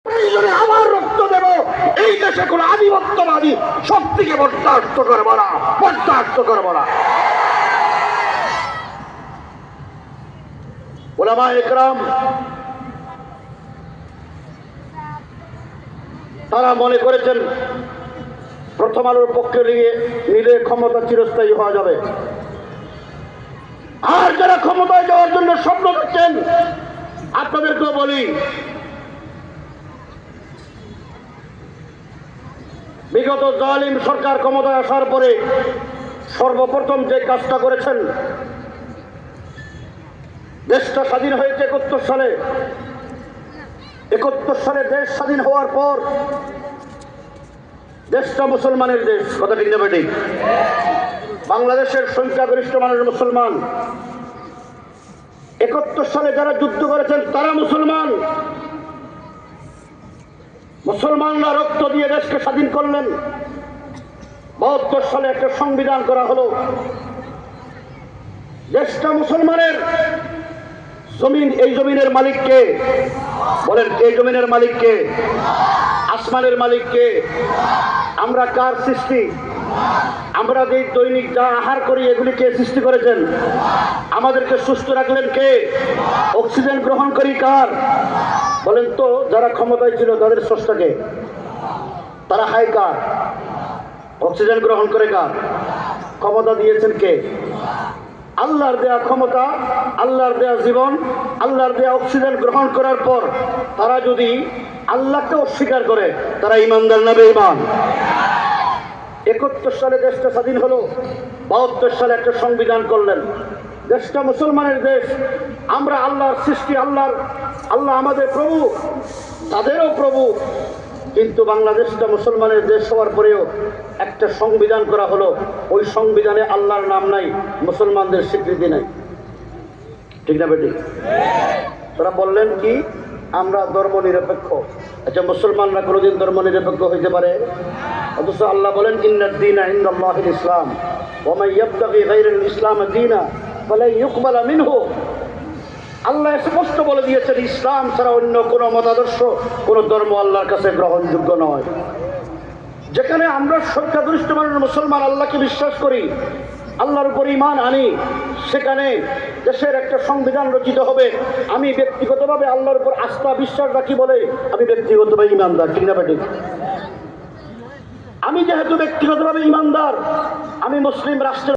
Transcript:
প্রয়োজনে আমার রক্ত দেব। এই দেশে কোন আধিপত্যবাদী শক্তিকে বরদাস্ত করবো না, বরদাস্ত করবো না। উলামায়ে কেরাম তারা মনে করেছেন প্রথম আলোর পক্ষে নিলে ক্ষমতা চিরস্থায়ী হওয়া যাবে। আর যারা ক্ষমতায় যাওয়ার জন্য স্বপ্ন দেখছেন, আপনাদেরকেও বলি, বিগত জালিম সরকার ক্ষমতায় আসার পরে সর্বপ্রথম যে কাজটা করেছেন, দেশটা স্বাধীন হয়েছে ৭১ সালে। ৭১ সালে দেশ স্বাধীন হওয়ার পর দেশটা মুসলমানের দেশ, কথা ঠিক না বেঠিক? বাংলাদেশের সংখ্যাগরিষ্ঠ মানুষ মুসলমান। ৭১ সালে যারা যুদ্ধ করেছেন তারা মুসলমান। মুসলমানরা রক্ত দিয়ে দেশকে স্বাধীন করলেন। ৭২ সালে একটা সংবিধান করা হলো। দেশটা মুসলমানের জমিন। এই জমিনের মালিক কে? বলেন, এই জমিনের মালিক কে? আসমানের মালিক কে? আমরা কার সৃষ্টি? আমরা যে দৈনিক যা আহার করি এগুলি কে সৃষ্টি করেছেন? আমাদেরকে সুস্থ রাখলেন কে? অক্সিজেন গ্রহণ করি কার? বলেন তো, যারা ক্ষমতায় ছিল তাদের স্রষ্টাকে? তারা খায় কার? অক্সিজেন গ্রহণ করে কার? ক্ষমতা দিয়েছেন কে? আল্লাহর দেয়া ক্ষমতা, আল্লাহর দেয়া জীবন, আল্লাহর দেয়া অক্সিজেন গ্রহণ করার পর তারা যদি আল্লাহকে অস্বীকার করে, তারা ইমানদার না বেঈমান? ৭১ সালে দেশটা স্বাধীন হলো। ৭২ সালে একটা সংবিধান করলেন। দেশটা মুসলমানের দেশ। আমরা আল্লাহর সৃষ্টি, আল্লাহ আমাদের প্রভু, তাদেরও প্রভু। কিন্তু বাংলাদেশটা মুসলমানের দেশ হওয়ার পরেও একটা সংবিধান করা হলো। ওই সংবিধানে আল্লাহর নাম নাই, মুসলমানদের স্বীকৃতি নাই। ঠিক না বেটি? তারা বললেন কি, আমরা ধর্ম নিরপেক্ষ। আচ্ছা, মুসলমানরা কোনোদিন ধর্ম নিরপেক্ষ হইতে পারে? অথচ আল্লাহ বলেন, ইন্নাদ দীনা ইনদাল্লাহিল ইসলাম ওয়া মান ইয়াবতাগি গায়রাল ইসলাম দীনা ফালা ইউকবালা মিনহু। আল্লাহ স্পষ্ট বলে দিয়েছেন, ইসলাম ছাড়া অন্য কোনো মতাদর্শ, কোনো ধর্ম আল্লাহর কাছে গ্রহণযোগ্য নয়। যেখানে আমরা সংখ্যাগরিষ্ঠ মানুষ মুসলমান আল্লাহকে বিশ্বাস করি, আল্লাহর উপর ঈমান আনি, সেখানে দেশের একটা সংবিধান রচিত হবে। আমি ব্যক্তিগতভাবে আল্লাহর উপর আস্থা বিশ্বাস রাখি বলে আমি ব্যক্তিগতভাবে ঈমানদার। ঠিক না বেঠিক? আমি যেহেতু ব্যক্তিগতভাবে ঈমানদার, আমি মুসলিম রাষ্ট্রের